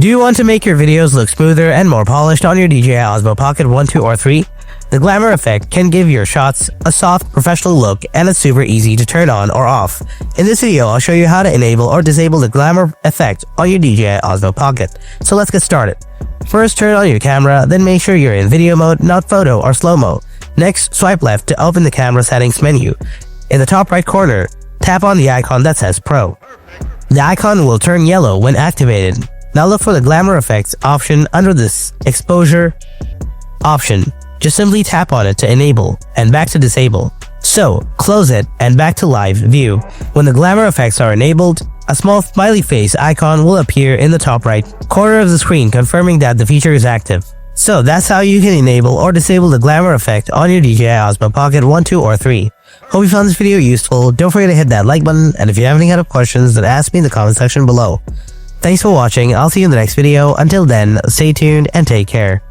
Do you want to make your videos look smoother and more polished on your DJI Osmo Pocket 1, 2, or 3? The Glamour Effect can give your shots a soft, professional look, and it's super easy to turn on or off. In this video, I'll show you how to enable or disable the Glamour Effect on your DJI Osmo Pocket. So let's get started. First, turn on your camera, then make sure you're in video mode, not photo or slow-mo. Next, swipe left to open the camera settings menu. In the top right corner, tap on the icon that says Pro. The icon will turn yellow when activated. Now look for the Glamour Effects option under this exposure option. Just simply tap on it to enable and back to disable. So, close it and back to live view. When the Glamour Effects are enabled, a small smiley face icon will appear in the top right corner of the screen confirming that the feature is active. So that's how you can enable or disable the Glamour Effect on your DJI Osmo Pocket 1, 2, or 3. Hope you found this video useful. Don't forget to hit that like button, and if you have any other questions, then ask me in the comment section below. Thanks for watching. I'll see you in the next video. Until then, stay tuned and take care.